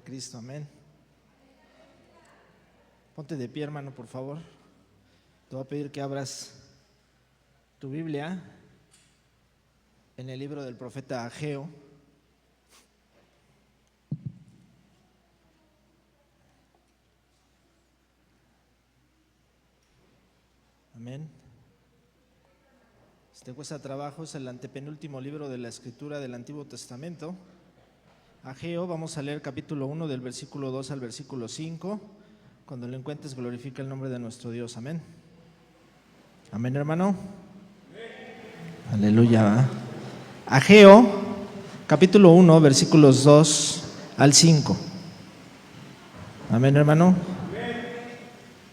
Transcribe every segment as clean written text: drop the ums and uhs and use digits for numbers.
Cristo, amén. Ponte de pie, hermano, por favor. Te voy a pedir que abras tu Biblia en el libro del profeta Ageo. Amén. Si te cuesta trabajo, es el antepenúltimo libro de la Escritura del Antiguo Testamento. Ageo, vamos a leer capítulo 1 del versículo 2 al versículo 5. Cuando lo encuentres, glorifica el nombre de nuestro Dios. Amén. Amén, hermano. Amén. Aleluya. Ageo, capítulo 1, versículos 2 al 5. Amén, hermano. Amén.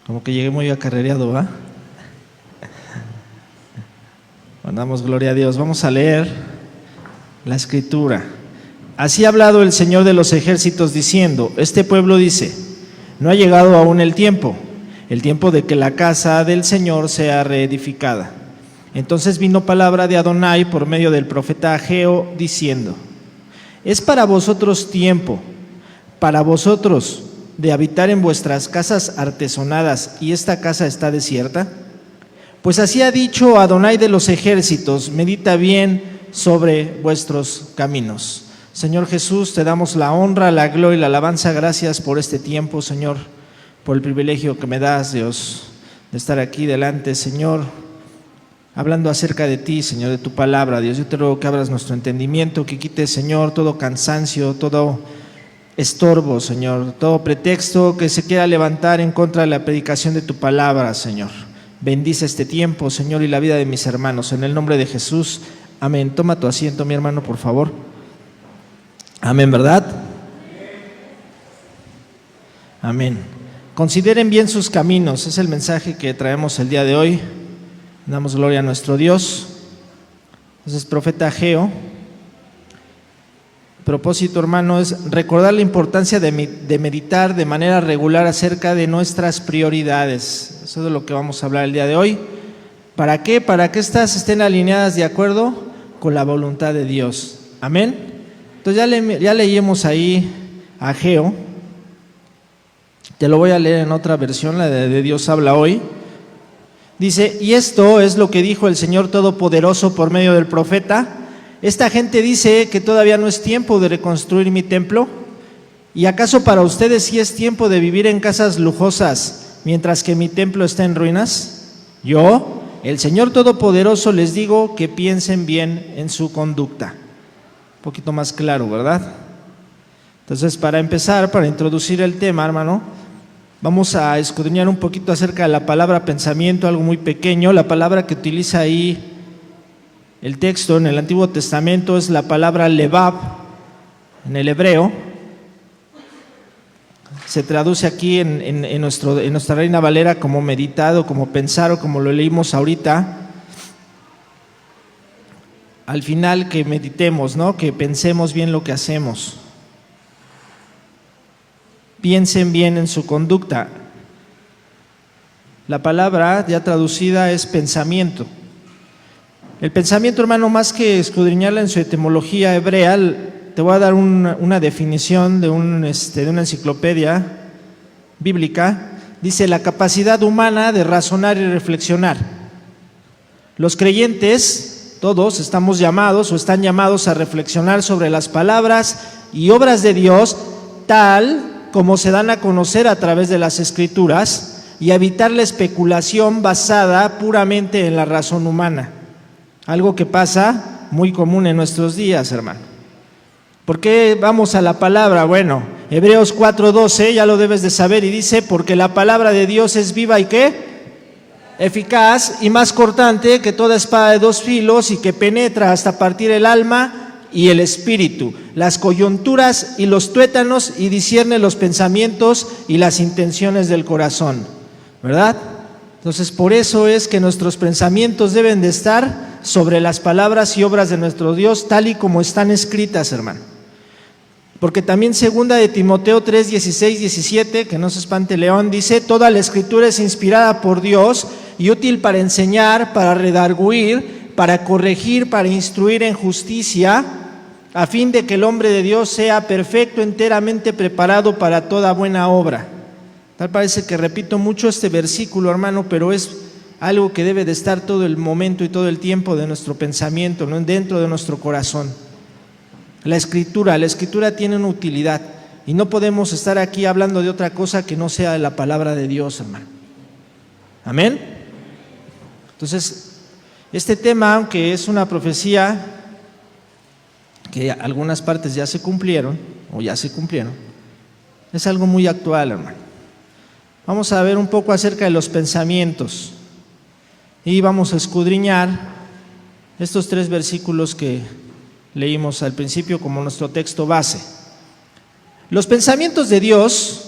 Como que llegué muy acarrereado, ¿va? Damos gloria a Dios. Vamos a leer la Escritura. Así ha hablado el Señor de los ejércitos diciendo: este pueblo dice, no ha llegado aún el tiempo de que la casa del Señor sea reedificada. Entonces vino palabra de Adonai por medio del profeta Ageo diciendo: es para vosotros tiempo, para vosotros de habitar en vuestras casas artesonadas, y esta casa está desierta. Pues así ha dicho Adonai de los ejércitos: medita bien sobre vuestros caminos. Señor Jesús, te damos la honra, la gloria y la alabanza. Gracias por este tiempo, Señor, por el privilegio que me das, Dios, de estar aquí delante, Señor, hablando acerca de ti, Señor, de tu palabra. Dios, yo te ruego que abras nuestro entendimiento, que quites, Señor, todo cansancio, todo estorbo, Señor, todo pretexto que se quiera levantar en contra de la predicación de tu palabra, Señor. Bendice este tiempo, Señor, y la vida de mis hermanos, en el nombre de Jesús. Amén. Toma tu asiento, mi hermano, por favor. Amén, ¿verdad? Amén. Consideren bien sus caminos, es el mensaje que traemos el día de hoy. Damos gloria a nuestro Dios. Entonces, profeta Ageo. El propósito, hermano, es recordar la importancia de meditar de manera regular acerca de nuestras prioridades. Eso es de lo que vamos a hablar el día de hoy. ¿Para qué? Para que éstas estén alineadas de acuerdo con la voluntad de Dios. Amén. Entonces ya leímos ahí Ageo. Te lo voy a leer en otra versión, la de Dios habla hoy. Dice: y esto es lo que dijo el Señor Todopoderoso por medio del profeta. Esta gente dice que todavía no es tiempo de reconstruir mi templo. ¿Y acaso para ustedes sí es tiempo de vivir en casas lujosas mientras que mi templo está en ruinas? Yo, el Señor Todopoderoso, les digo que piensen bien en su conducta. Un poquito más claro, ¿verdad? Entonces, para empezar, para introducir el tema, hermano, vamos a escudriñar un poquito acerca de la palabra pensamiento, algo muy pequeño. La palabra que utiliza ahí el texto en el Antiguo Testamento es la palabra lebab, en el hebreo. Se traduce aquí en nuestra Reina Valera como meditado, como pensar, o como lo leímos ahorita. Al final, que meditemos, ¿no? Que pensemos bien lo que hacemos. Piensen bien en su conducta. La palabra ya traducida es pensamiento. El pensamiento, hermano, más que escudriñarla en su etimología hebrea, te voy a dar una definición de una enciclopedia bíblica. Dice: la capacidad humana de razonar y reflexionar. Los creyentes, todos, estamos llamados o están llamados a reflexionar sobre las palabras y obras de Dios tal como se dan a conocer a través de las Escrituras, y a evitar la especulación basada puramente en la razón humana. Algo que pasa muy común en nuestros días, hermano. ¿Por qué vamos a la palabra? Bueno, Hebreos 4:12, ya lo debes de saber, y dice: porque la palabra de Dios es viva y ¿qué? Eficaz y más cortante que toda espada de dos filos, y que penetra hasta partir el alma y el espíritu, las coyunturas y los tuétanos, y discierne los pensamientos y las intenciones del corazón, ¿verdad? Entonces, por eso es que nuestros pensamientos deben de estar sobre las palabras y obras de nuestro Dios, tal y como están escritas, hermano. Porque también segunda de Timoteo 3, 16, 17, que no se espante león, dice: toda la Escritura es inspirada por Dios y útil para enseñar, para redarguir, para corregir, para instruir en justicia, a fin de que el hombre de Dios sea perfecto, enteramente preparado para toda buena obra. Tal parece que repito mucho este versículo, hermano, pero es algo que debe de estar todo el momento y todo el tiempo de nuestro pensamiento, ¿no? Dentro de nuestro corazón. La escritura tiene una utilidad y no podemos estar aquí hablando de otra cosa que no sea la palabra de Dios, hermano. Amén. Entonces, este tema, aunque es una profecía que algunas partes ya se cumplieron, es algo muy actual, hermano. Vamos a ver un poco acerca de los pensamientos y vamos a escudriñar estos 3 versículos que leímos al principio como nuestro texto base. Los pensamientos de Dios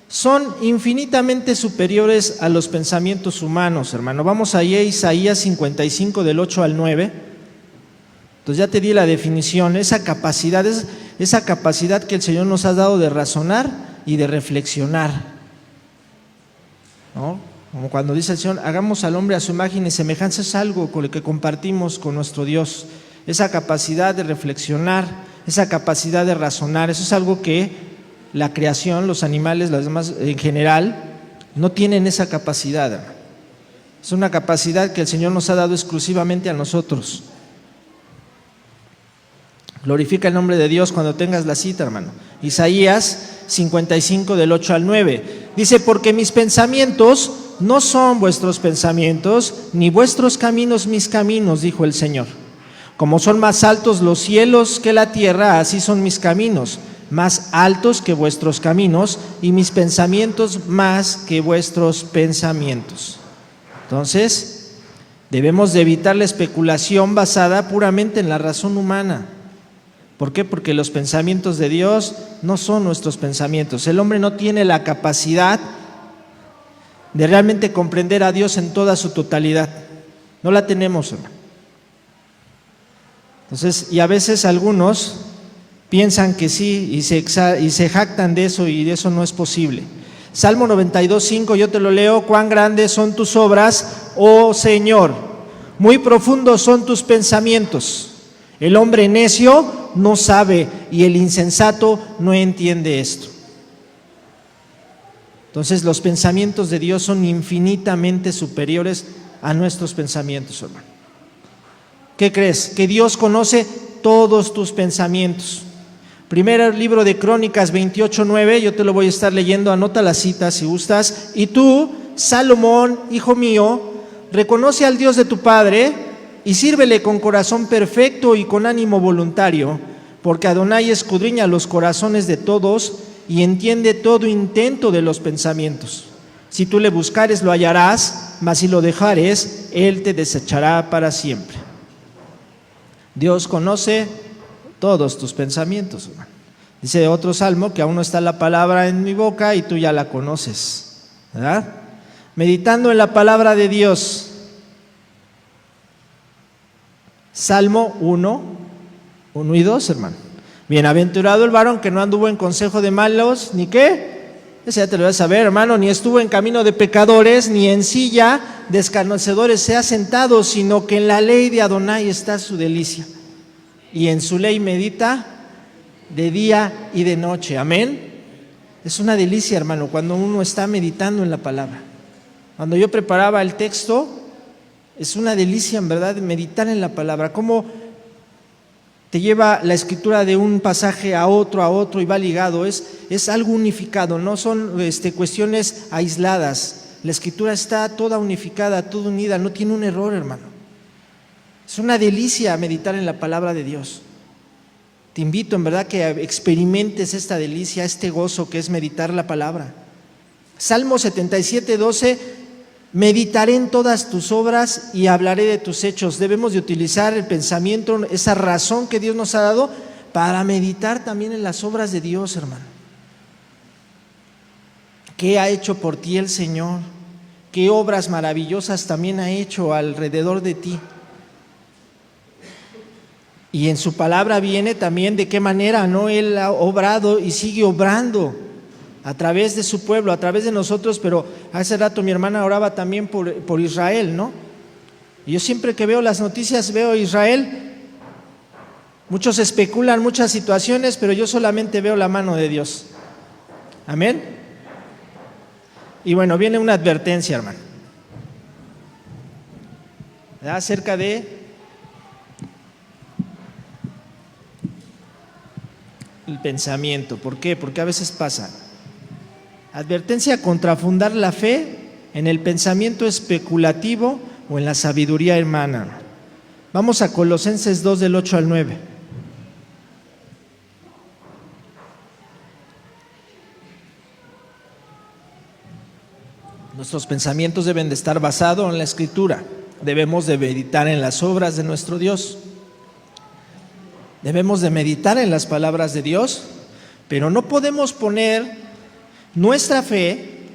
son infinitamente superiores a los pensamientos humanos, hermano. Vamos ahí a Isaías 55 del 8 al 9. Entonces ya te di la definición, esa capacidad que el Señor nos ha dado de razonar y de reflexionar, ¿no? Como cuando dice el Señor, hagamos al hombre a su imagen y semejanza, es algo con lo que compartimos con nuestro Dios. Esa capacidad de reflexionar, esa capacidad de razonar, eso es algo que la creación, los animales, las demás en general, no tienen esa capacidad. Es una capacidad que el Señor nos ha dado exclusivamente a nosotros. Glorifica el nombre de Dios cuando tengas la cita, hermano. Isaías 55 del 8 al 9. Dice, porque mis pensamientos no son vuestros pensamientos, ni vuestros caminos mis caminos, dijo el Señor. Como son más altos los cielos que la tierra, así son mis caminos, más altos que vuestros caminos, y mis pensamientos más que vuestros pensamientos. Entonces, debemos de evitar la especulación basada puramente en la razón humana. ¿Por qué? Porque los pensamientos de Dios no son nuestros pensamientos. El hombre no tiene la capacidad de realmente comprender a Dios en toda su totalidad. No la tenemos, hermano. Entonces, y a veces algunos piensan que sí y se jactan de eso, y de eso no es posible. Salmo 92:5, yo te lo leo: cuán grandes son tus obras, oh Señor, muy profundos son tus pensamientos. El hombre necio no sabe y el insensato no entiende esto. Entonces, los pensamientos de Dios son infinitamente superiores a nuestros pensamientos, hermano. ¿Qué crees? Que Dios conoce todos tus pensamientos. Primer libro de Crónicas 28:9, yo te lo voy a estar leyendo, anota la cita si gustas. Y tú, Salomón, hijo mío, reconoce al Dios de tu Padre y sírvele con corazón perfecto y con ánimo voluntario, porque Adonai escudriña los corazones de todos y entiende todo intento de los pensamientos. Si tú le buscares, lo hallarás, mas si lo dejares, él te desechará para siempre. Dios conoce todos tus pensamientos, hermano. Dice otro salmo que aún no está la palabra en mi boca y tú ya la conoces, ¿verdad? Meditando en la palabra de Dios. Salmo 1 y 2, hermano. Bienaventurado el varón que no anduvo en consejo de malos, ni qué. Ese ya te lo vas a saber, hermano. Ni estuvo en camino de pecadores, ni en silla de escarnecedores se ha sentado, sino que en la ley de Adonai está su delicia, y en su ley medita de día y de noche. Amén. Es una delicia, hermano, cuando uno está meditando en la palabra. Cuando yo preparaba el texto, es una delicia, en verdad, meditar en la palabra. Cómo te lleva la escritura de un pasaje a otro y va ligado. Es algo unificado, no son cuestiones aisladas. La escritura está toda unificada, toda unida, no tiene un error, hermano. Es una delicia meditar en la palabra de Dios. Te invito en verdad que experimentes esta delicia, este gozo que es meditar la palabra. Salmo 77:12, meditaré en todas tus obras y hablaré de tus hechos. Debemos de utilizar el pensamiento, esa razón que Dios nos ha dado para meditar también en las obras de Dios, hermano. ¿Qué ha hecho por ti el Señor? ¿Qué obras maravillosas también ha hecho alrededor de ti? Y en su palabra viene también de qué manera, ¿no? Él ha obrado y sigue obrando a través de su pueblo, a través de nosotros. Pero hace rato mi hermana oraba también por Israel, ¿no? Y yo siempre que veo las noticias veo a Israel Muchos especulan muchas situaciones, pero yo solamente veo la mano de Dios. Amén. Y bueno, viene una advertencia, hermano, acerca de el pensamiento. ¿Por qué? Porque a veces pasa. Advertencia contra fundar la fe en el pensamiento especulativo o en la sabiduría humana. Vamos a Colosenses 2 del 8 al 9. Nuestros pensamientos deben de estar basados en la Escritura. Debemos de meditar en las obras de nuestro Dios. Debemos de meditar en las palabras de Dios, pero no podemos poner nuestra fe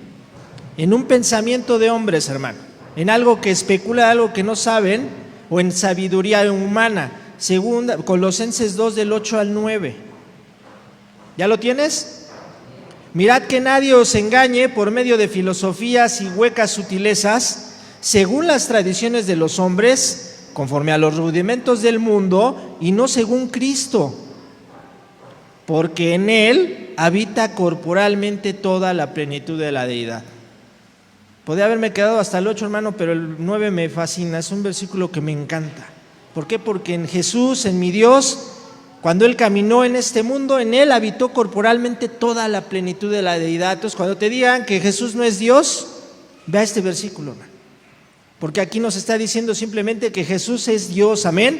en un pensamiento de hombres, hermano, en algo que especula, algo que no saben, o en sabiduría humana. Segunda, Colosenses 2 del 8 al 9. ¿Ya lo tienes? Mirad que nadie os engañe por medio de filosofías y huecas sutilezas, según las tradiciones de los hombres, conforme a los rudimentos del mundo, y no según Cristo, porque en Él habita corporalmente toda la plenitud de la deidad. Podría haberme quedado hasta el 8, hermano, pero el 9 me fascina, es un versículo que me encanta. ¿Por qué? Porque en Jesús, en mi Dios, cuando Él caminó en este mundo, en Él habitó corporalmente toda la plenitud de la deidad. Entonces, cuando te digan que Jesús no es Dios, vea este versículo, hermano. Porque aquí nos está diciendo simplemente que Jesús es Dios, amén,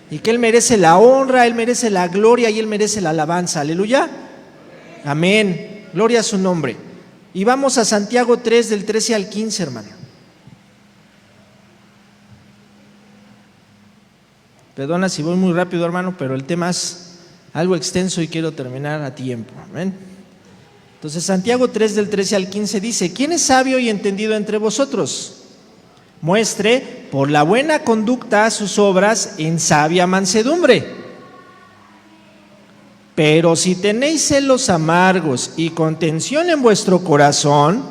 y que Él merece la honra, Él merece la gloria y Él merece la alabanza, aleluya, amén, gloria a su nombre. Y vamos a Santiago 3 del 13 al 15, hermano. Perdona si voy muy rápido, hermano, pero el tema es algo extenso y quiero terminar a tiempo, amén. Entonces Santiago 3 del 13 al 15 dice: ¿quién es sabio y entendido entre vosotros? Muestre por la buena conducta sus obras en sabia mansedumbre. Pero si tenéis celos amargos y contención en vuestro corazón,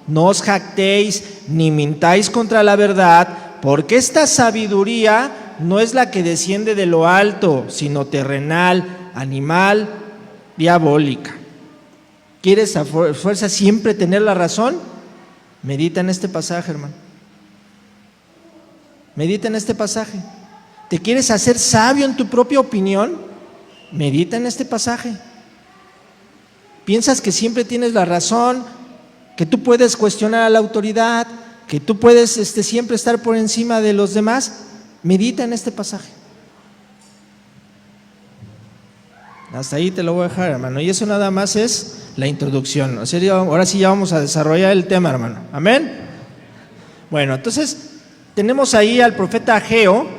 no os jactéis ni mintáis contra la verdad, porque esta sabiduría no es la que desciende de lo alto, sino terrenal, animal, diabólica. ¿Quieres a fuerza siempre tener la razón? Medita en este pasaje, hermano. Medita en este pasaje. ¿Te quieres hacer sabio en tu propia opinión? Medita en este pasaje. ¿Piensas que siempre tienes la razón, que tú puedes cuestionar a la autoridad, que tú puedes siempre estar por encima de los demás? Medita en este pasaje. Hasta ahí te lo voy a dejar, hermano. Y eso nada más es la introducción. O sea, ahora sí ya vamos a desarrollar el tema, hermano. Amén. Bueno, entonces tenemos ahí al profeta Ageo.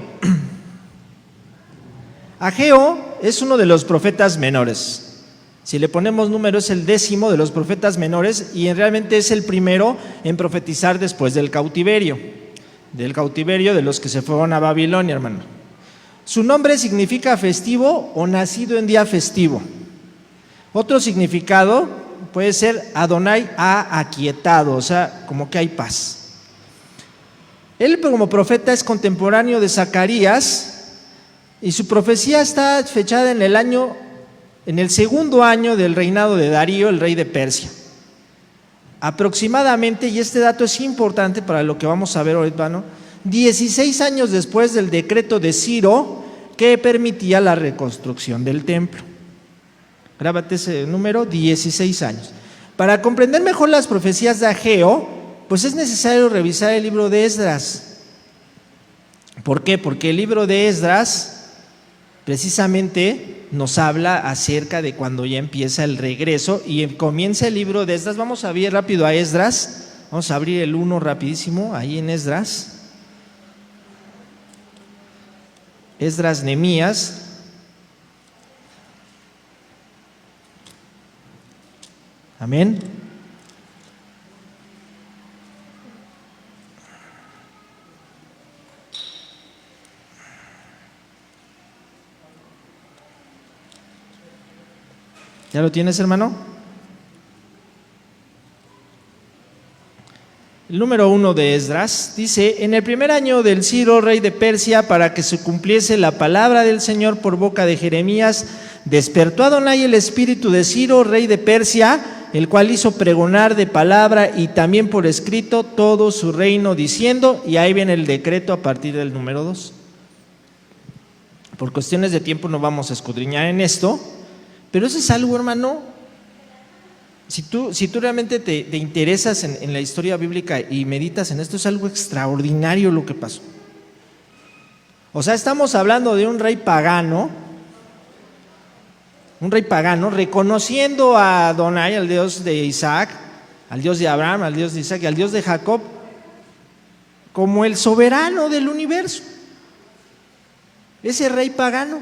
Ageo es uno de los profetas menores. Si le ponemos número, es el 10º de los profetas menores y realmente es el primero en profetizar después del cautiverio de los que se fueron a Babilonia, hermano. Su nombre significa festivo o nacido en día festivo. Otro significado puede ser Adonai ha aquietado, o sea, como que hay paz. Él como profeta es contemporáneo de Zacarías y su profecía está fechada en el segundo año del reinado de Darío, el rey de Persia. Aproximadamente, y este dato es importante para lo que vamos a ver ahorita, hermano, 16 años después del decreto de Ciro que permitía la reconstrucción del templo. Grábate ese número, 16 años. Para comprender mejor las profecías de Ageo, pues es necesario revisar el libro de Esdras. ¿Por qué? Porque el libro de Esdras precisamente nos habla acerca de cuando ya empieza el regreso y comienza el libro de Esdras. Vamos a ver rápido a Esdras. Vamos a abrir el 1 rapidísimo, ahí en Esdras. Esdras, Nehemías. Amén. ¿Ya lo tienes, hermano? el número 1 de Esdras, dice: en el primer año del Ciro, rey de Persia, para que se cumpliese la palabra del Señor por boca de Jeremías, despertó Adonai el espíritu de Ciro, rey de Persia, el cual hizo pregonar de palabra y también por escrito todo su reino, diciendo, y ahí viene el decreto a partir del número 2. Por cuestiones de tiempo no vamos a escudriñar en esto, pero eso es algo, hermano. Si tú realmente te interesas en la historia bíblica y meditas en esto, es algo extraordinario lo que pasó. O sea, estamos hablando de un rey pagano, reconociendo a Adonai, al Dios de Isaac, al Dios de Abraham, al Dios de Isaac y al Dios de Jacob, como el soberano del universo. Ese rey pagano.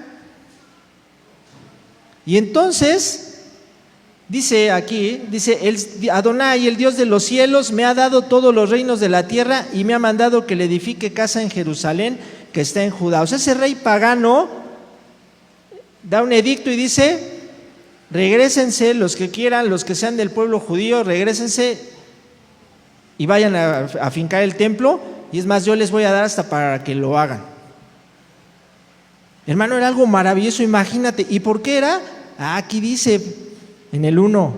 Y entonces dice aquí, Adonai, el Dios de los cielos, me ha dado todos los reinos de la tierra y me ha mandado que le edifique casa en Jerusalén, que está en Judá. O sea, ese rey pagano da un edicto y dice: regrésense los que quieran, los que sean del pueblo judío, regrésense y vayan a afincar el templo, y es más, yo les voy a dar hasta para que lo hagan. Hermano, era algo maravilloso, imagínate. ¿Y por qué era? Aquí dice en el 1,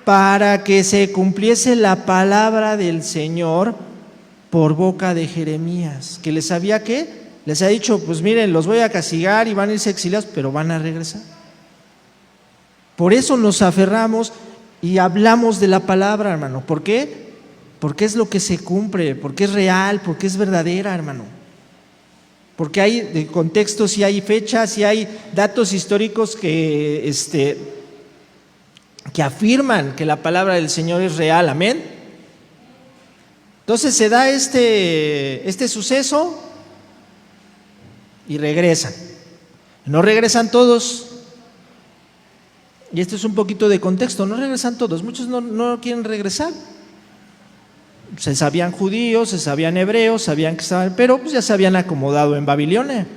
para que se cumpliese la palabra del Señor por boca de Jeremías, que les había dicho, pues miren, los voy a castigar y van a irse exiliados, pero van a regresar. Por eso nos aferramos y hablamos de la palabra, hermano. ¿Por qué? Porque es lo que se cumple, porque es real, porque es verdadera, hermano. Porque hay de contextos y hay fechas y hay datos históricos que afirman que la palabra del Señor es real, amén. Entonces se da este suceso y regresan. No regresan todos, y esto es un poquito de contexto, no regresan todos, muchos no quieren regresar. Se sabían judíos, se sabían hebreos, sabían que estaban, pero pues ya se habían acomodado en Babilonia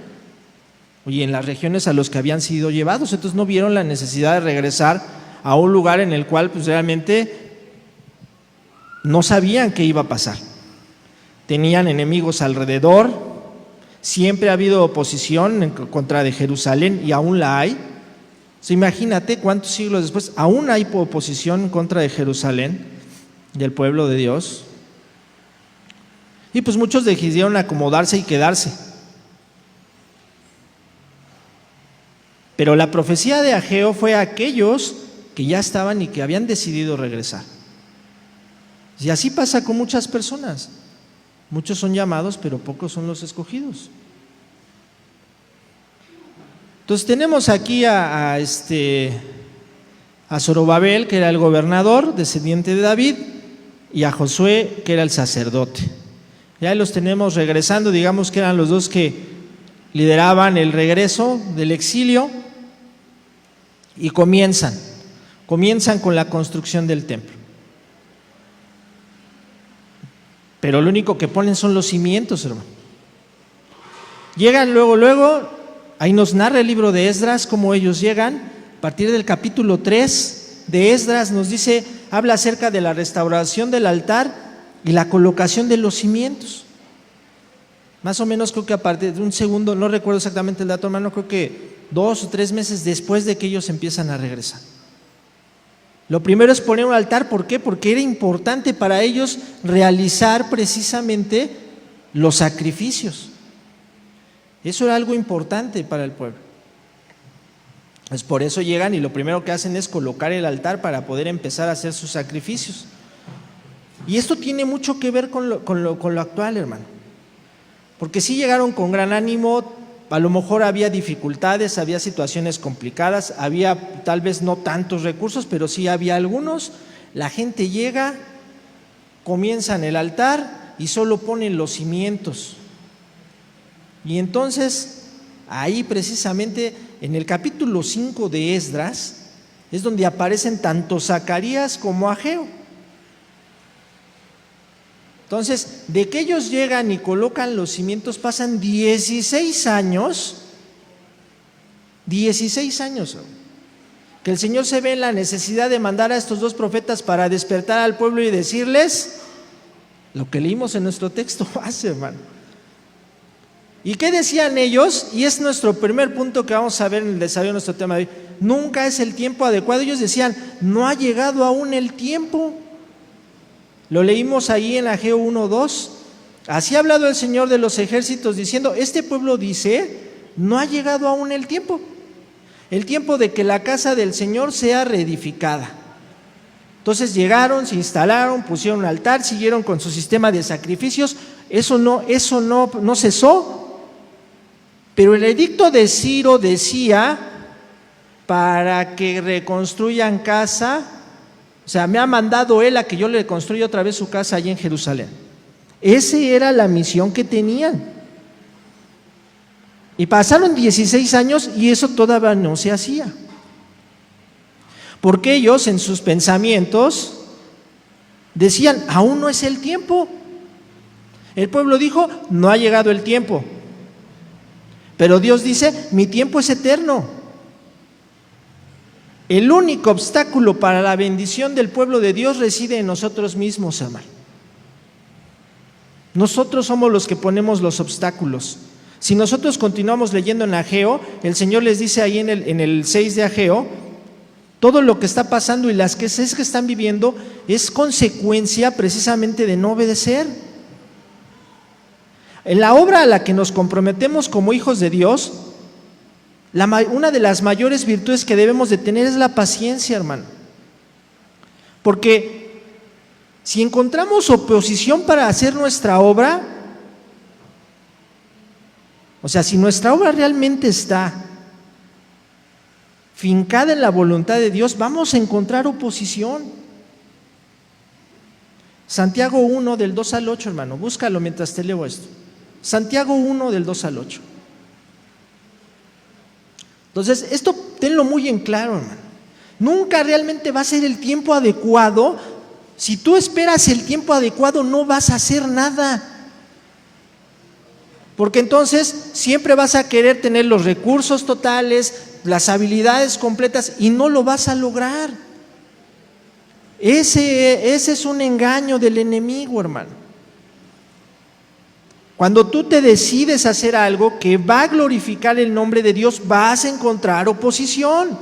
y en las regiones a los que habían sido llevados, entonces no vieron la necesidad de regresar a un lugar en el cual pues realmente no sabían qué iba a pasar. Tenían enemigos alrededor, siempre ha habido oposición en contra de Jerusalén y aún la hay. O sea, imagínate cuántos siglos después aún hay oposición en contra de Jerusalén y el pueblo de Dios. Y pues muchos decidieron acomodarse y quedarse. Pero la profecía de Ageo fue a aquellos que ya estaban y que habían decidido regresar. Y así pasa con muchas personas. Muchos son llamados, pero pocos son los escogidos. Entonces tenemos aquí a Zorobabel, que era el gobernador, descendiente de David, y a Josué, que era el sacerdote. Ya los tenemos regresando, digamos que eran los dos que lideraban el regreso del exilio, y comienzan con la construcción del templo. Pero lo único que ponen son los cimientos, hermano. Llegan luego, ahí nos narra el libro de Esdras cómo ellos llegan. A partir del capítulo 3 de Esdras nos dice, habla acerca de la restauración del altar y la colocación de los cimientos. Más o menos creo que a partir de un segundo, no recuerdo exactamente el dato, hermano, creo que 2 o 3 meses después de que ellos empiezan a regresar. Lo primero es poner un altar, ¿por qué? Porque era importante para ellos realizar precisamente los sacrificios. Eso era algo importante para el pueblo. Pues por eso llegan y lo primero que hacen es colocar el altar para poder empezar a hacer sus sacrificios. Y esto tiene mucho que ver con lo actual, hermano. Porque sí llegaron con gran ánimo, a lo mejor había dificultades, había situaciones complicadas, había tal vez no tantos recursos, pero sí había algunos. La gente llega, comienzan el altar y solo ponen los cimientos. Y entonces, ahí precisamente en el capítulo 5 de Esdras, es donde aparecen tanto Zacarías como Ageo. Entonces, de que ellos llegan y colocan los cimientos, pasan 16 años, que el Señor se ve en la necesidad de mandar a estos dos profetas para despertar al pueblo y decirles, Lo que leímos en nuestro texto base, hermano. ¿Y qué decían ellos? Y es nuestro primer punto que vamos a ver en el desarrollo de nuestro tema de hoy. Nunca es el tiempo adecuado. Ellos decían, no ha llegado aún el tiempo. Lo leímos ahí en Ageo 1:2. Así ha hablado el Señor de los ejércitos diciendo, este pueblo dice, no ha llegado aún el tiempo de que la casa del Señor sea reedificada. Entonces llegaron, se instalaron, pusieron un altar, siguieron con su sistema de sacrificios. Eso no cesó. Pero el edicto de Ciro decía, para que reconstruyan casa, o sea, me ha mandado él a que yo le construya otra vez su casa allí en Jerusalén. Esa era la misión que tenían. Y pasaron 16 años y eso todavía no se hacía. Porque ellos en sus pensamientos decían, aún no es el tiempo. El pueblo dijo, no ha llegado el tiempo. Pero Dios dice, mi tiempo es eterno. El único obstáculo para la bendición del pueblo de Dios reside en nosotros mismos, hermano. Nosotros somos los que ponemos los obstáculos. Si nosotros continuamos leyendo en Ageo, el Señor les dice ahí en el 6 de Ageo, todo lo que está pasando y las que están viviendo es consecuencia precisamente de no obedecer. En la obra a la que nos comprometemos como hijos de Dios, una de las mayores virtudes que debemos de tener es la paciencia, hermano. Porque si encontramos oposición para hacer nuestra obra, o sea, si nuestra obra realmente está fincada en la voluntad de Dios, vamos a encontrar oposición. Santiago 1 del 2 al 8, hermano, búscalo mientras te leo esto. Santiago 1 del 2 al 8. Entonces, esto tenlo muy en claro, hermano. Nunca realmente va a ser el tiempo adecuado. Si tú esperas el tiempo adecuado, no vas a hacer nada. Porque entonces siempre vas a querer tener los recursos totales, las habilidades completas y no lo vas a lograr. Ese es un engaño del enemigo, hermano. Cuando tú te decides hacer algo que va a glorificar el nombre de Dios, vas a encontrar oposición.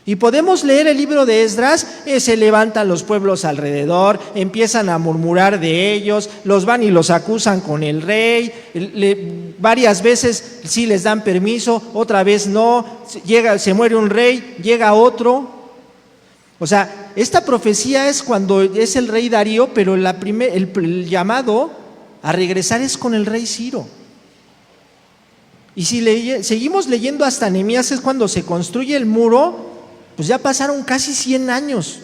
Y podemos leer el libro de Esdras, se levantan los pueblos alrededor, empiezan a murmurar de ellos, los van y los acusan con el rey, varias veces sí les dan permiso, otra vez no, se muere un rey, llega otro. O sea, esta profecía es cuando es el rey Darío, pero el llamado a regresar es con el rey Ciro. Y si seguimos leyendo hasta Nehemías, es cuando se construye el muro, pues ya pasaron casi 100 años.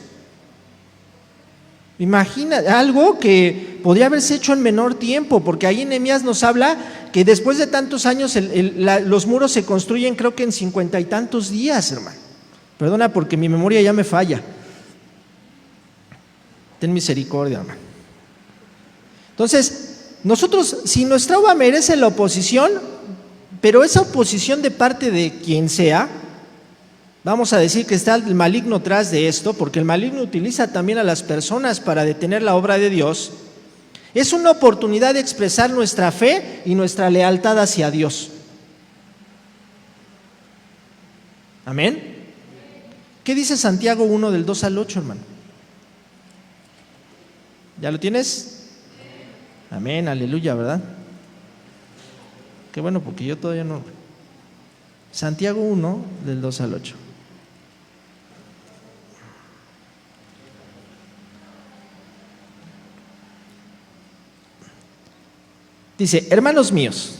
Imagina, algo que podría haberse hecho en menor tiempo, porque ahí Nehemías nos habla que después de tantos años los muros se construyen, creo que en 50 y tantos días, hermano. Perdona porque mi memoria ya me falla. Ten misericordia, hermano. Entonces, nosotros, si nuestra obra merece la oposición, pero esa oposición de parte de quien sea, vamos a decir que está el maligno tras de esto, porque el maligno utiliza también a las personas para detener la obra de Dios, es una oportunidad de expresar nuestra fe y nuestra lealtad hacia Dios. Amén. ¿Qué dice Santiago 1 del 2 al 8, hermano? ¿Ya lo tienes? Amén, aleluya, ¿verdad? Qué bueno, porque yo todavía no. Santiago 1 del 2 al 8. Dice, hermanos míos,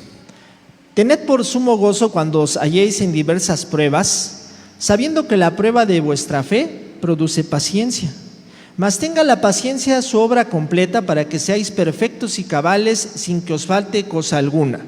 tened por sumo gozo cuando os halléis en diversas pruebas, sabiendo que la prueba de vuestra fe produce paciencia. Mas tenga la paciencia su obra completa para que seáis perfectos y cabales sin que os falte cosa alguna.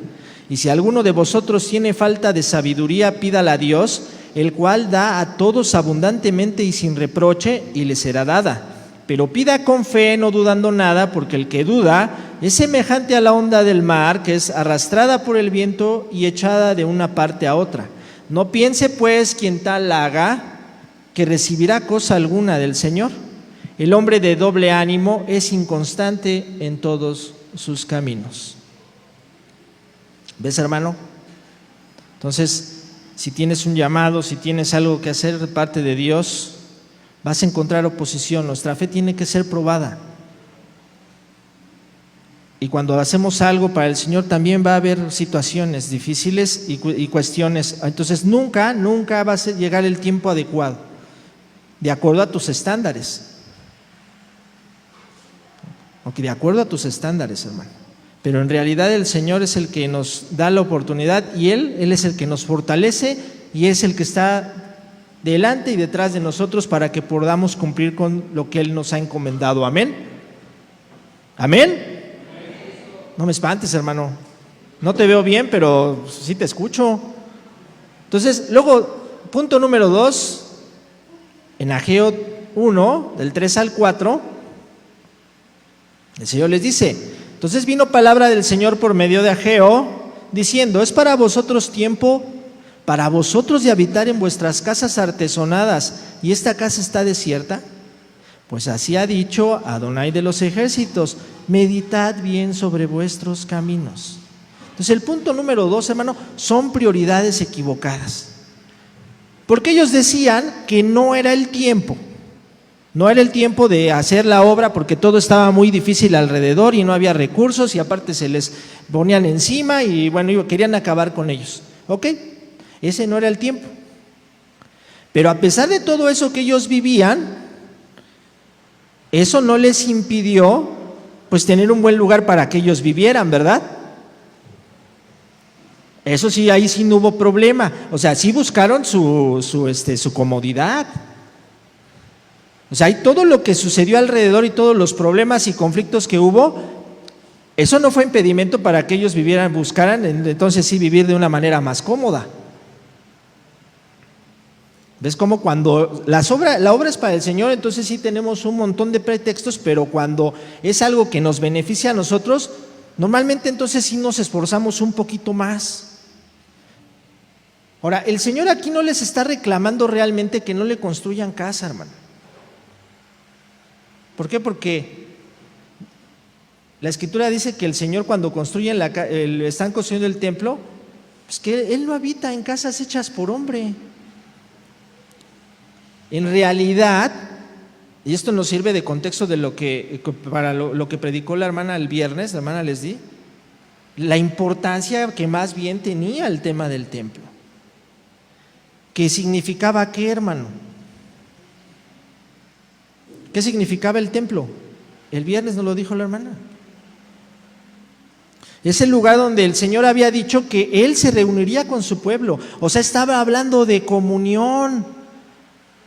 Y si alguno de vosotros tiene falta de sabiduría, pídala a Dios, el cual da a todos abundantemente y sin reproche, y le será dada. Pero pida con fe, no dudando nada, porque el que duda es semejante a la onda del mar, que es arrastrada por el viento y echada de una parte a otra. No piense pues quien tal haga, que recibirá cosa alguna del Señor. El hombre de doble ánimo es inconstante en todos sus caminos. ¿Ves, hermano? Entonces, si tienes un llamado, si tienes algo que hacer de parte de Dios, vas a encontrar oposición. Nuestra fe tiene que ser probada. Y cuando hacemos algo para el Señor también va a haber situaciones difíciles y cuestiones. Entonces nunca va a llegar el tiempo adecuado, de acuerdo a tus estándares. Ok, de acuerdo a tus estándares, hermano. Pero en realidad el Señor es el que nos da la oportunidad y Él es el que nos fortalece y es el que está delante y detrás de nosotros para que podamos cumplir con lo que Él nos ha encomendado. Amén. Amén. No me espantes, hermano. No te veo bien, pero sí te escucho. Entonces, luego, punto número 2, en Ageo 1, del 3 al 4, el Señor les dice: entonces vino palabra del Señor por medio de Ageo, diciendo: es para vosotros tiempo, para vosotros de habitar en vuestras casas artesonadas, y esta casa está desierta. Pues así ha dicho Adonai de los ejércitos: meditad bien sobre vuestros caminos. Entonces el punto número 2, hermano, son prioridades equivocadas. Porque ellos decían que no era el tiempo. No era el tiempo de hacer la obra porque todo estaba muy difícil alrededor y no había recursos y aparte se les ponían encima y bueno, querían acabar con ellos. ¿Ok? Ese no era el tiempo. Pero a pesar de todo eso que ellos vivían, eso no les impidió pues tener un buen lugar para que ellos vivieran, ¿verdad? Eso sí, ahí sí no hubo problema. O sea, sí buscaron su comodidad. O sea, y todo lo que sucedió alrededor y todos los problemas y conflictos que hubo, eso no fue impedimento para que ellos buscaran entonces sí vivir de una manera más cómoda. ¿Ves cómo cuando la obra es para el Señor, entonces sí tenemos un montón de pretextos, pero cuando es algo que nos beneficia a nosotros, normalmente entonces sí nos esforzamos un poquito más. Ahora, el Señor aquí no les está reclamando realmente que no le construyan casa, hermano. ¿Por qué? Porque la Escritura dice que el Señor cuando están construyendo el templo, pues que Él no habita en casas hechas por hombre. En realidad, y esto nos sirve de contexto de lo que predicó la hermana el viernes, la hermana Leslie, la importancia que más bien tenía el tema del templo. ¿Qué significaba qué, hermano? ¿Qué significaba el templo? El viernes nos lo dijo la hermana. Es el lugar donde el Señor había dicho que Él se reuniría con su pueblo. O sea, estaba hablando de comunión.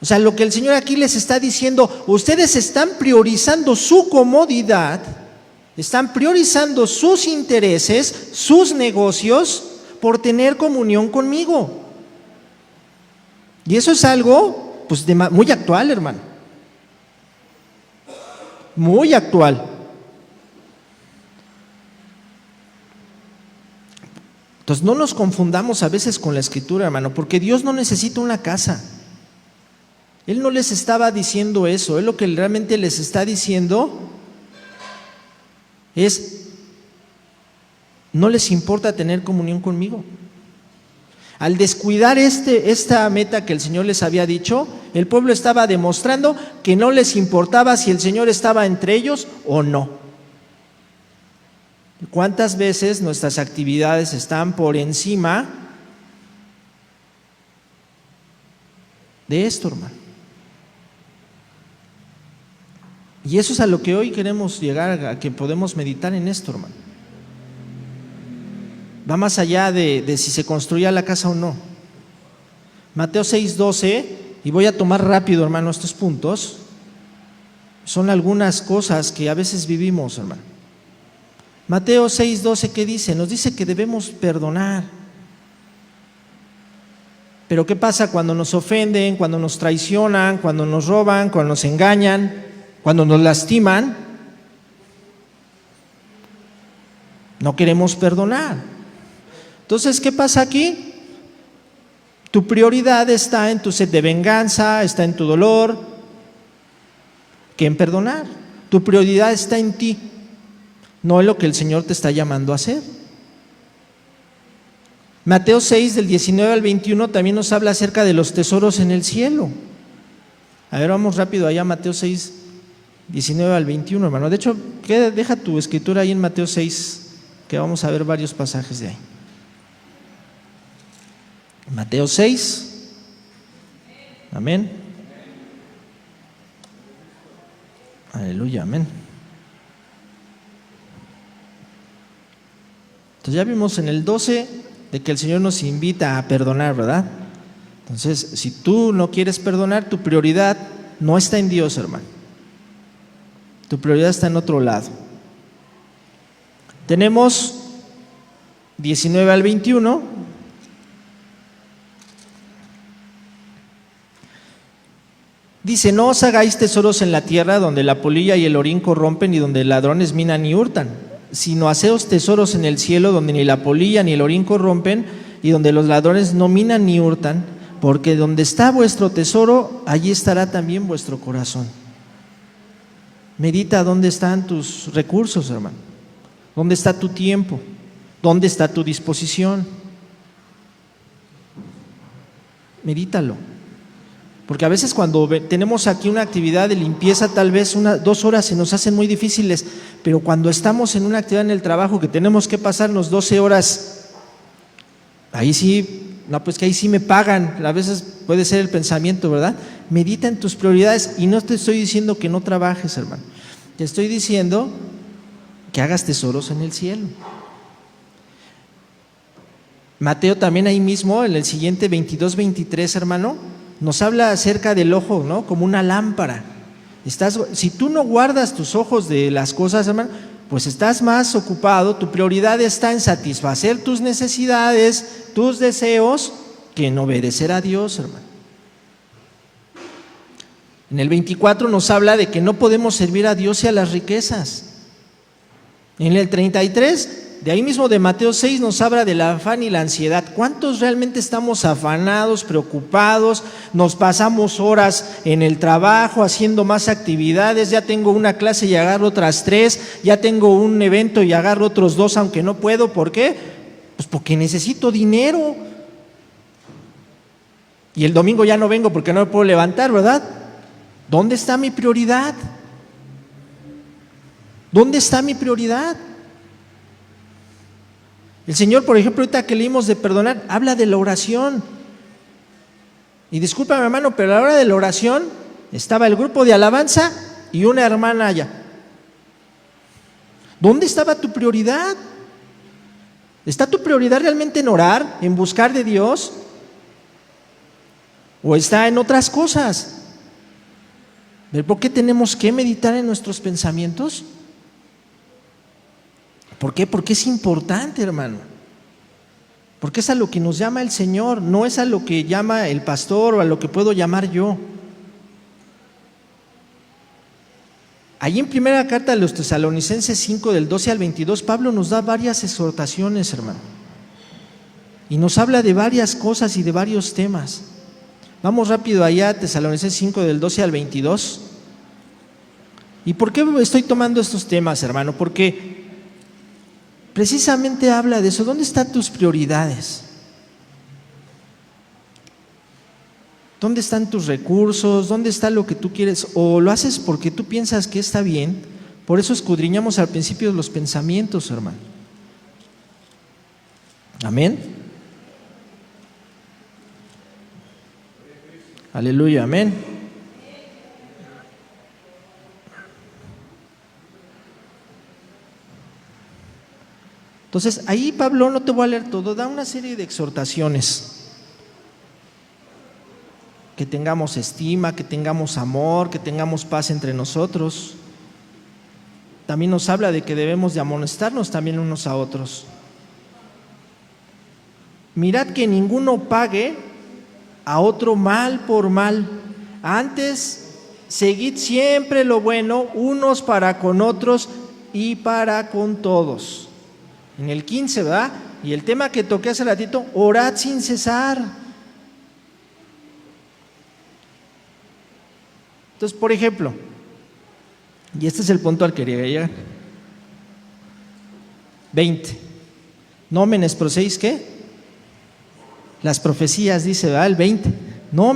O sea, lo que el Señor aquí les está diciendo: ustedes están priorizando su comodidad, están priorizando sus intereses, sus negocios, por tener comunión conmigo. Y eso es algo pues muy actual, hermano. Muy actual. Entonces no nos confundamos a veces con la Escritura, hermano, porque Dios no necesita una casa. Él no les estaba diciendo eso. Él lo que realmente les está diciendo es: no les importa tener comunión conmigo. Al descuidar esta meta que el Señor les había dicho, el pueblo estaba demostrando que no les importaba si el Señor estaba entre ellos o no. ¿Cuántas veces nuestras actividades están por encima de esto, hermano? Y eso es a lo que hoy queremos llegar, a que podemos meditar en esto, hermano. Va más allá de si se construía la casa o no. Mateo 6:12, y voy a tomar rápido, hermano, estos puntos. Son algunas cosas que a veces vivimos, hermano. Mateo 6:12, ¿qué dice? Nos dice que debemos perdonar. Pero ¿qué pasa cuando nos ofenden, cuando nos traicionan, cuando nos roban, cuando nos engañan, cuando nos lastiman? No queremos perdonar. Entonces, ¿qué pasa aquí? Tu prioridad está en tu sed de venganza, está en tu dolor. que en perdonar. Tu prioridad está en ti, no en lo que el Señor te está llamando a hacer. Mateo 6, del 19 al 21, también nos habla acerca de los tesoros en el cielo. A ver, vamos rápido allá, Mateo 6, 19 al 21, hermano. De hecho, deja tu escritura ahí en Mateo 6, que vamos a ver varios pasajes de ahí. Mateo 6, amén. Aleluya, amén. Entonces ya vimos en el 12 de que el Señor nos invita a perdonar, ¿verdad? Entonces, si tú no quieres perdonar, tu prioridad no está en Dios, hermano. Tu prioridad está en otro lado. Tenemos 19 al 21. Dice: no os hagáis tesoros en la tierra, donde la polilla y el orín corrompen y donde ladrones minan y hurtan, sino haceos tesoros en el cielo, donde ni la polilla ni el orín corrompen y donde los ladrones no minan ni hurtan, porque donde está vuestro tesoro, allí estará también vuestro corazón. Medita dónde están tus recursos, hermano. ¿Dónde está tu tiempo? ¿Dónde está tu disposición? Medítalo. Porque a veces cuando tenemos aquí una actividad de limpieza, tal vez 2 horas se nos hacen muy difíciles, pero cuando estamos en una actividad en el trabajo que tenemos que pasarnos 12 horas, ahí sí, no, pues que ahí sí me pagan. A veces puede ser el pensamiento, ¿verdad? Medita en tus prioridades, y no te estoy diciendo que no trabajes, hermano. Te estoy diciendo que hagas tesoros en el cielo. Mateo también ahí mismo, en el siguiente 22, 23, hermano, nos habla acerca del ojo, ¿no? Como una lámpara. Si tú no guardas tus ojos de las cosas, hermano, pues estás más ocupado, tu prioridad está en satisfacer tus necesidades, tus deseos, que en obedecer a Dios, hermano. En el 24 nos habla de que no podemos servir a Dios y a las riquezas. En el 33, de ahí mismo de Mateo 6, nos habla del afán y la ansiedad. ¿Cuántos realmente estamos afanados, preocupados? Nos pasamos horas en el trabajo haciendo más actividades. Ya tengo una clase y agarro otras 3, ya tengo un evento y agarro otros 2, aunque no puedo. ¿Por qué? Pues porque necesito dinero. Y el domingo ya no vengo porque no me puedo levantar, ¿verdad? ¿Dónde está mi prioridad? ¿Dónde está mi prioridad? El Señor, por ejemplo, ahorita que leímos de perdonar, habla de la oración. Y discúlpame, hermano, pero a la hora de la oración estaba el grupo de alabanza y una hermana allá. ¿Dónde estaba tu prioridad? ¿Está tu prioridad realmente en orar, en buscar de Dios? ¿O está en otras cosas? ¿Por qué tenemos que meditar en nuestros pensamientos? ¿Por qué? Porque es importante, hermano. Porque es a lo que nos llama el Señor, no es a lo que llama el pastor o a lo que puedo llamar yo. Allí en primera carta de los Tesalonicenses 5, del 12 al 22, Pablo nos da varias exhortaciones, hermano. Y nos habla de varias cosas y de varios temas. Vamos rápido allá, Tesalonicenses 5, del 12 al 22. ¿Y por qué estoy tomando estos temas, hermano? Porque precisamente habla de eso. ¿Dónde están tus prioridades? ¿Dónde están tus recursos? ¿Dónde está lo que tú quieres? ¿O lo haces porque tú piensas que está bien? Por eso escudriñamos al principio los pensamientos, hermano. Amén. Aleluya, amén. Entonces, ahí Pablo, no te voy a leer todo, da una serie de exhortaciones. Que tengamos estima, que tengamos amor, que tengamos paz entre nosotros. También nos habla de que debemos de amonestarnos también unos a otros. Mirad que ninguno pague a otro mal por mal. Antes, seguid siempre lo bueno, unos para con otros y para con todos. En el 15, ¿verdad? Y el tema que toqué hace ratito, orad sin cesar. Entonces, por ejemplo, Y este es el punto al que quería llegar. 20. No menospreciéis, ¿qué? Las profecías, dice, ¿verdad? El 20. No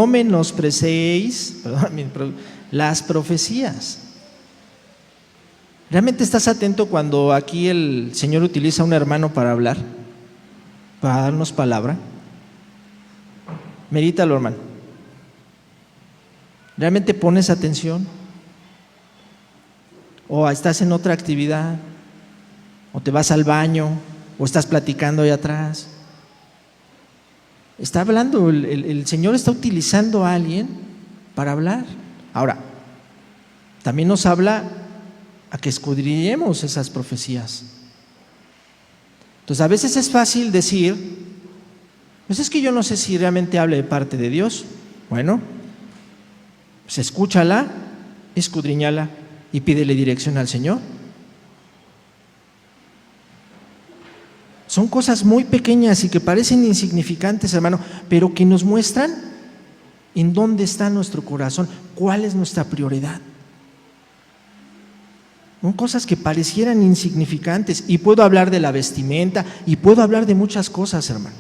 menospreciéis, las profecías. ¿Realmente estás atento cuando aquí el Señor utiliza a un hermano para hablar? Para darnos palabra. Medítalo, hermano. ¿Realmente pones atención? ¿O estás en otra actividad? ¿O te vas al baño? ¿O estás platicando ahí atrás? Está hablando, el Señor está utilizando a alguien para hablar. Ahora, también nos habla a que escudriñemos esas profecías. Entonces, a veces es fácil decir, pues es que yo no sé si realmente hable de parte de Dios. Bueno, pues escúchala, escudriñala y pídele dirección al Señor. Son cosas muy pequeñas y que parecen insignificantes, hermano, pero que nos muestran en dónde está nuestro corazón, cuál es nuestra prioridad. Son cosas que parecieran insignificantes, y puedo hablar de la vestimenta y puedo hablar de muchas cosas, hermano.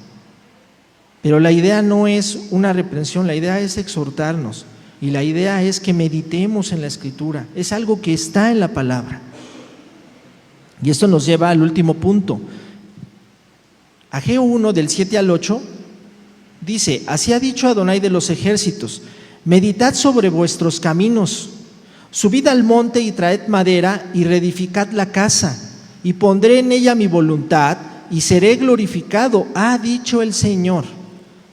Pero la idea no es una reprensión, la idea es exhortarnos, y la idea es que meditemos en la Escritura. Es algo que está en la palabra. Y esto nos lleva al último punto. Ageo 1, del 7 al 8, dice: así ha dicho Adonai de los ejércitos, meditad sobre vuestros caminos, subid al monte y traed madera y reedificad la casa, y pondré en ella mi voluntad y seré glorificado, ha dicho el Señor.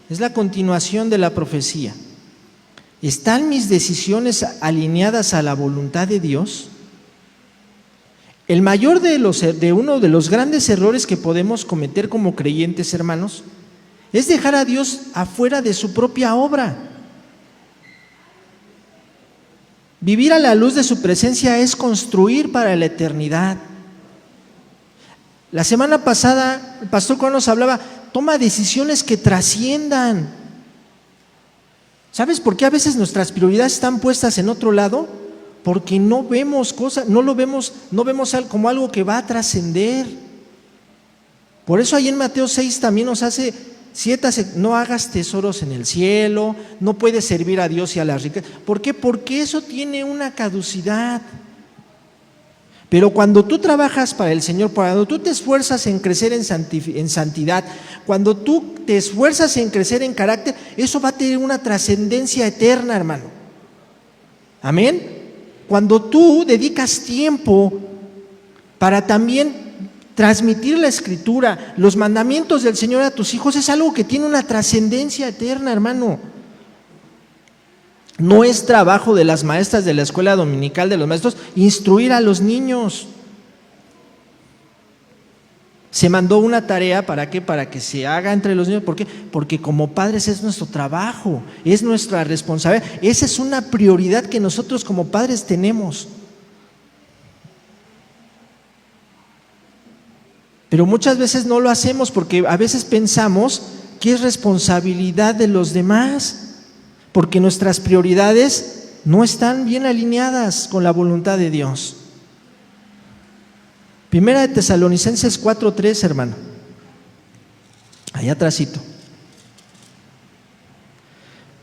Es la continuación de la profecía. ¿Están mis decisiones alineadas a la voluntad de Dios? El mayor de uno de los grandes errores que podemos cometer como creyentes, hermanos, es dejar a Dios afuera de su propia obra. Vivir a la luz de su presencia es construir para la eternidad. La semana pasada el pastor Juan nos hablaba, toma decisiones que trasciendan. ¿Sabes por qué a veces nuestras prioridades están puestas en otro lado? Porque no vemos cosas, no vemos como algo que va a trascender. Por eso ahí en Mateo 6 también nos hace no hagas tesoros en el cielo, no puedes servir a Dios y a las riquezas. ¿Por qué? Porque eso tiene una caducidad. Pero cuando tú trabajas para el Señor, cuando tú te esfuerzas en crecer en santidad, cuando tú te esfuerzas en crecer en carácter, eso va a tener una trascendencia eterna, hermano. Amén. Cuando tú dedicas tiempo para también transmitir la Escritura, los mandamientos del Señor a tus hijos, es algo que tiene una trascendencia eterna, hermano. No es trabajo de las maestras de la escuela dominical, de los maestros, instruir a los niños. Se mandó una tarea, ¿para qué? Para que se haga entre los niños. ¿Por qué? Porque como padres es nuestro trabajo, es nuestra responsabilidad. Esa es una prioridad que nosotros como padres tenemos. Pero muchas veces no lo hacemos porque a veces pensamos que es responsabilidad de los demás, porque nuestras prioridades no están bien alineadas con la voluntad de Dios. Primera de Tesalonicenses 4:3, hermano. Allá atrásito.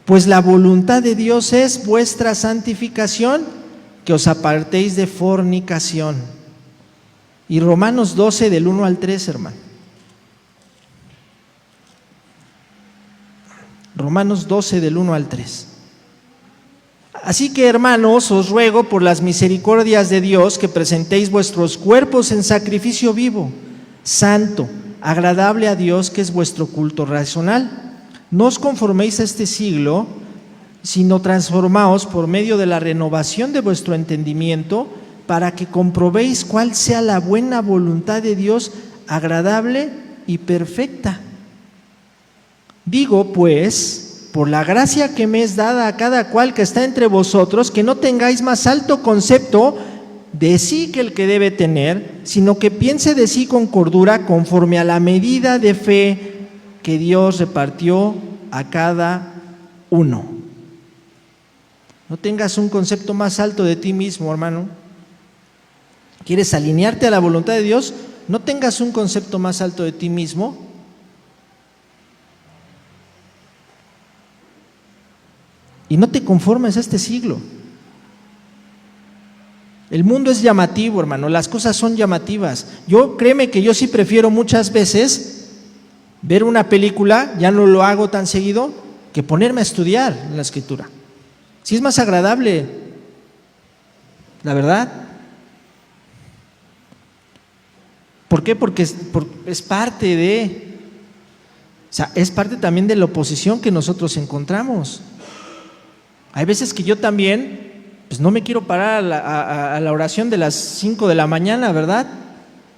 Pues la voluntad de Dios es vuestra santificación, que os apartéis de fornicación. Y Romanos 12, del 1 al 3, hermano. Romanos 12, del 1 al 3. Así que, hermanos, os ruego por las misericordias de Dios que presentéis vuestros cuerpos en sacrificio vivo, santo, agradable a Dios, que es vuestro culto racional. No os conforméis a este siglo, sino transformaos por medio de la renovación de vuestro entendimiento, para que comprobéis cuál sea la buena voluntad de Dios, agradable y perfecta. Digo, pues, por la gracia que me es dada a cada cual que está entre vosotros, que no tengáis más alto concepto de sí que el que debe tener, sino que piense de sí con cordura, conforme a la medida de fe que Dios repartió a cada uno. No tengas un concepto más alto de ti mismo, hermano. ¿Quieres alinearte a la voluntad de Dios? No tengas un concepto más alto de ti mismo. Y no te conformes a este siglo. El mundo es llamativo, hermano, las cosas son llamativas. Créeme que yo sí prefiero muchas veces ver una película, ya no lo hago tan seguido, que ponerme a estudiar la Escritura. Sí es más agradable, la verdad. ¿Por qué? Porque es parte es parte también de la oposición que nosotros encontramos. Hay veces que yo también, pues no me quiero parar a la oración de las 5 de la mañana, ¿verdad?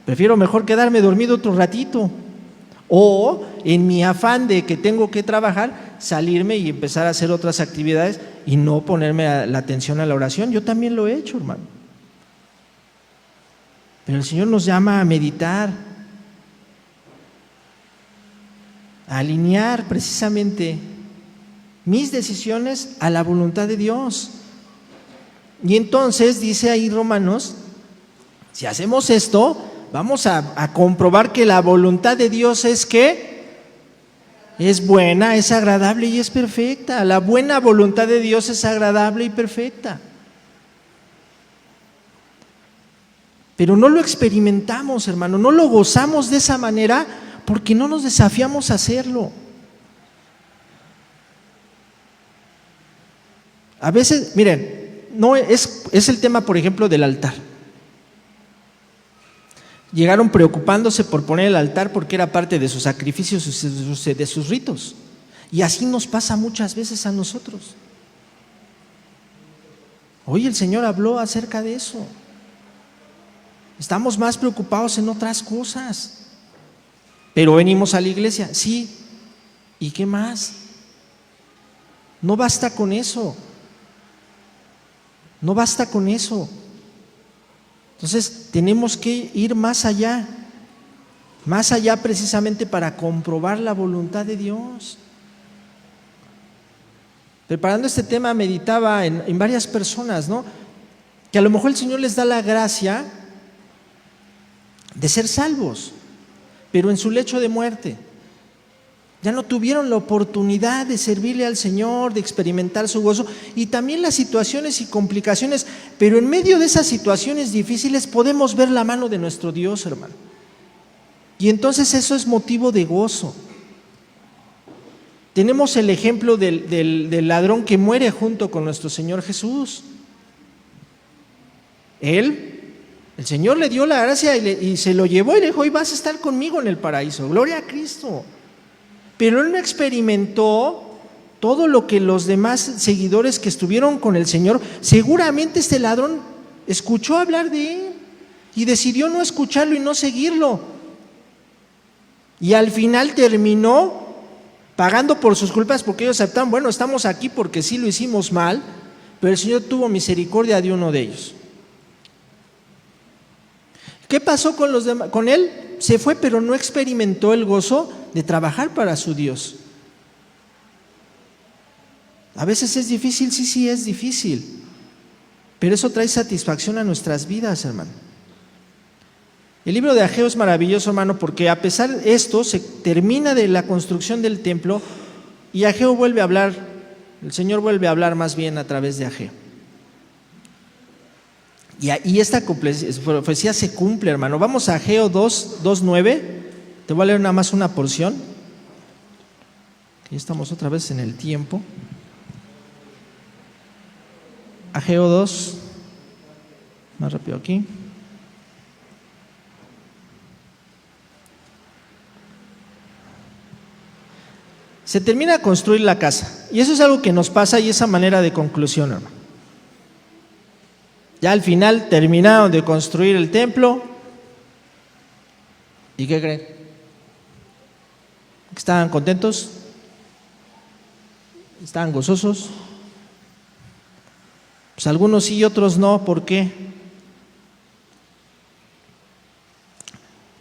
Prefiero mejor quedarme dormido otro ratito. O en mi afán de que tengo que trabajar, salirme y empezar a hacer otras actividades y no ponerme la atención a la oración. Yo también lo he hecho, hermano. Pero el Señor nos llama a meditar, a alinear precisamente mis decisiones a la voluntad de Dios. Y entonces dice ahí Romanos, si hacemos esto, vamos a comprobar que la voluntad de Dios es que es buena, es agradable y es perfecta. La buena voluntad de Dios es agradable y perfecta. Pero no lo experimentamos, hermano, no lo gozamos de esa manera porque no nos desafiamos a hacerlo. A veces, miren, no es el tema, por ejemplo, del altar. Llegaron preocupándose por poner el altar porque era parte de sus sacrificios, de sus ritos. Y así nos pasa muchas veces a nosotros. Hoy el Señor habló acerca de eso. Estamos más preocupados en otras cosas. Pero venimos a la iglesia, sí. ¿Y qué más? No basta con eso. No basta con eso. Entonces tenemos que ir más allá precisamente para comprobar la voluntad de Dios. Preparando este tema meditaba en varias personas, ¿no? Que a lo mejor el Señor les da la gracia de ser salvos, pero en su lecho de muerte ya no tuvieron la oportunidad de servirle al Señor, de experimentar su gozo, y también las situaciones y complicaciones, pero en medio de esas situaciones difíciles podemos ver la mano de nuestro Dios, hermano. Y entonces eso es motivo de gozo. Tenemos el ejemplo del ladrón que muere junto con nuestro Señor Jesús. El Señor le dio la gracia y se lo llevó y le dijo: hoy vas a estar conmigo en el paraíso, gloria a Cristo. Pero él no experimentó todo lo que los demás seguidores que estuvieron con el Señor. Seguramente este ladrón escuchó hablar de él y decidió no escucharlo y no seguirlo. Y al final terminó pagando por sus culpas, porque ellos aceptaron: bueno, estamos aquí porque sí lo hicimos mal, pero el Señor tuvo misericordia de uno de ellos. ¿Qué pasó con los demás? Con él se fue, pero no experimentó el gozo de trabajar para su Dios. A veces es difícil, sí es difícil, pero eso trae satisfacción a nuestras vidas, hermano. El libro de Ageo es maravilloso, hermano, porque a pesar de esto se termina de la construcción del templo y Ageo vuelve a hablar, el Señor vuelve a hablar más bien a través de Ageo. Y esta profecía se cumple, hermano. Vamos a Ageo 2:9. Te voy a leer nada más una porción. Ya estamos otra vez en el tiempo. Ageo 2. Más rápido aquí. Se termina de construir la casa. Y eso es algo que nos pasa y esa manera de conclusión, hermano. Ya al final terminaron de construir el templo. ¿Y qué creen? ¿Estaban contentos? ¿Estaban gozosos? Pues algunos sí y otros no. ¿Por qué?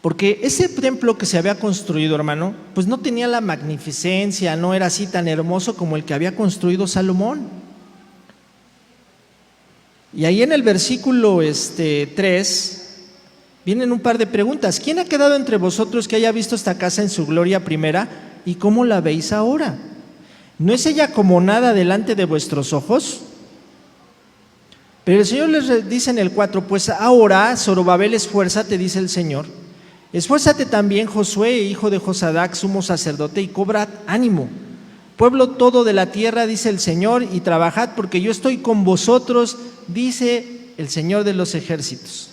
Porque ese templo que se había construido, hermano, pues no tenía la magnificencia, no era así tan hermoso como el que había construido Salomón. Y ahí en el versículo 3 vienen un par de preguntas. ¿Quién ha quedado entre vosotros que haya visto esta casa en su gloria primera? ¿Y cómo la veis ahora? ¿No es ella como nada delante de vuestros ojos? Pero el Señor les dice en el 4, pues ahora, Zorobabel, esfuérzate, dice el Señor. Esfuérzate también, Josué, hijo de Josadac, sumo sacerdote, y cobrad ánimo. Pueblo todo de la tierra, dice el Señor, y trabajad porque yo estoy con vosotros, dice el Señor de los ejércitos.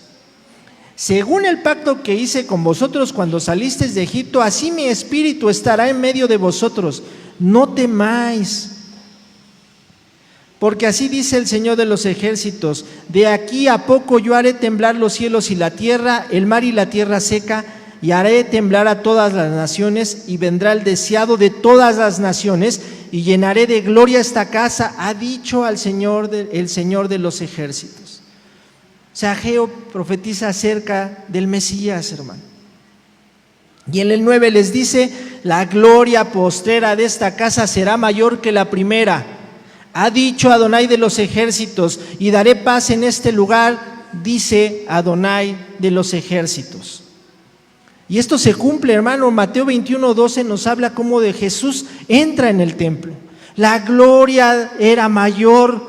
Según el pacto que hice con vosotros cuando salisteis de Egipto, así mi espíritu estará en medio de vosotros. No temáis, porque así dice el Señor de los ejércitos: de aquí a poco yo haré temblar los cielos y la tierra, el mar y la tierra seca, y haré temblar a todas las naciones, y vendrá el deseado de todas las naciones, y llenaré de gloria esta casa, ha dicho el Señor de los ejércitos. O sea, Ageo profetiza acerca del Mesías, hermano. Y en el 9 les dice: la gloria postrera de esta casa será mayor que la primera. Ha dicho Adonai de los ejércitos, y daré paz en este lugar, dice Adonai de los ejércitos. Y esto se cumple, hermano. Mateo 21:12 nos habla cómo de Jesús entra en el templo. La gloria era mayor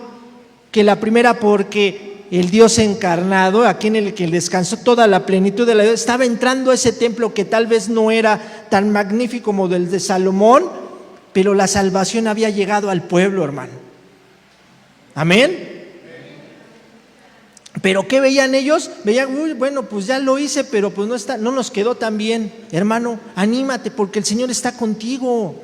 que la primera porque el Dios encarnado, aquí en el que descansó toda la plenitud de la vida, estaba entrando a ese templo que tal vez no era tan magnífico como el de Salomón, pero la salvación había llegado al pueblo, hermano. Amén. ¿Pero qué veían ellos? Veían, uy, bueno, pues ya lo hice, pero pues no nos quedó tan bien. Hermano, anímate porque el Señor está contigo.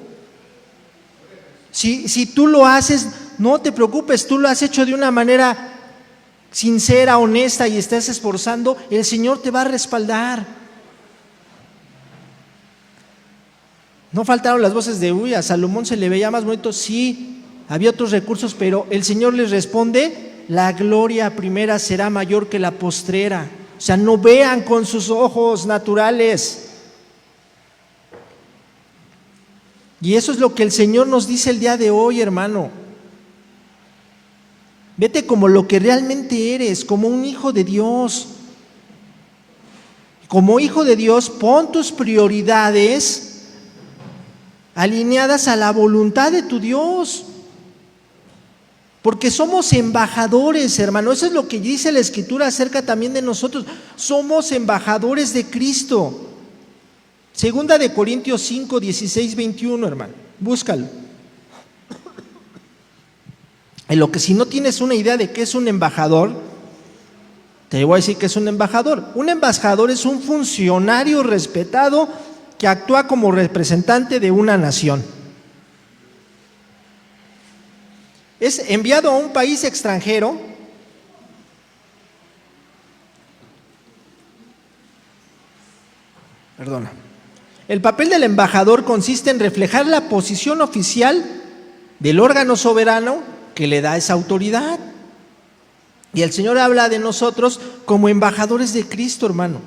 Si tú lo haces, no te preocupes, tú lo has hecho de una manera sincera, honesta y estás esforzando, el Señor te va a respaldar. No faltaron las voces de, uy, a Salomón se le veía más bonito. Sí, había otros recursos, pero el Señor les responde: la gloria primera será mayor que la postrera. O sea, no vean con sus ojos naturales. Y eso es lo que el Señor nos dice el día de hoy, hermano. Vete como lo que realmente eres, como un hijo de Dios. Como hijo de Dios, pon tus prioridades alineadas a la voluntad de tu Dios. Porque somos embajadores, hermano. Eso es lo que dice la Escritura acerca también de nosotros. Somos embajadores de Cristo. Segunda de Corintios 5, 16, 21, hermano. Búscalo. En lo que si no tienes una idea de qué es un embajador, te voy a decir que es un embajador. Un embajador es un funcionario respetado que actúa como representante de una nación. Es enviado a un país extranjero El papel del embajador consiste en reflejar la posición oficial del órgano soberano que le da esa autoridad. Y el Señor habla de nosotros como embajadores de Cristo, hermano.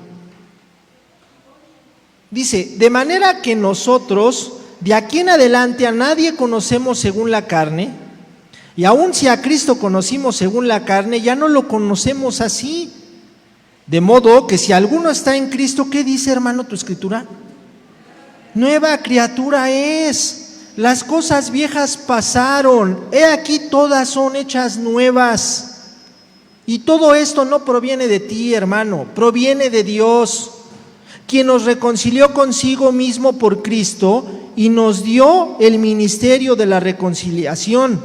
Dice, de manera que nosotros de aquí en adelante a nadie conocemos según la carne, y aun si a Cristo conocimos según la carne, ya no lo conocemos así. De modo que si alguno está en Cristo, ¿qué dice, hermano, tu escritura? Nueva criatura es. Las cosas viejas pasaron, he aquí todas son hechas nuevas. Y todo esto no proviene de ti, hermano, proviene de Dios, quien nos reconcilió consigo mismo por Cristo y nos dio el ministerio de la reconciliación.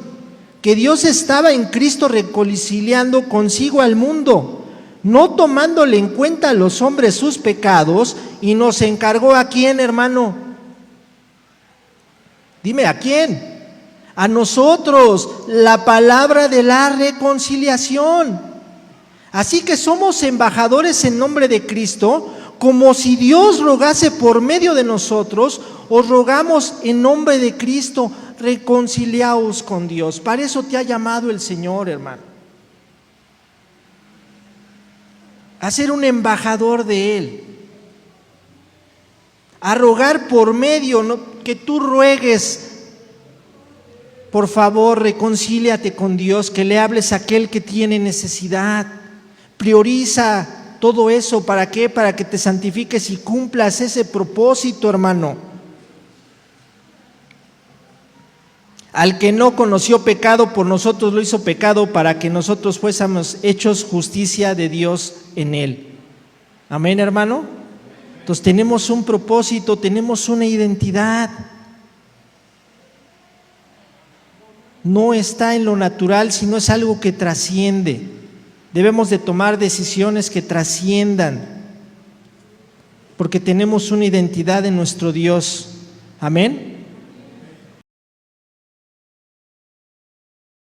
Que Dios estaba en Cristo reconciliando consigo al mundo, no tomándole en cuenta a los hombres sus pecados, y nos encargó ¿a quién, hermano? Dime, ¿a quién? A nosotros, la palabra de la reconciliación. Así que somos embajadores en nombre de Cristo, como si Dios rogase por medio de nosotros. Os rogamos en nombre de Cristo, reconciliaos con Dios. Para eso te ha llamado el Señor, hermano, a ser un embajador de Él, a rogar por medio, no que tú ruegues Por favor, reconcíliate con Dios, que le hables a aquel que tiene necesidad. Prioriza todo eso. ¿Para qué? Para que te santifiques y cumplas ese propósito, hermano. Al que no conoció pecado, por nosotros lo hizo pecado, para que nosotros fuésemos hechos justicia de Dios en él. Amén, hermano. Entonces tenemos un propósito, tenemos una identidad. No está en lo natural, sino es algo que trasciende. Debemos de tomar decisiones que trasciendan, porque tenemos una identidad en nuestro Dios. Amén.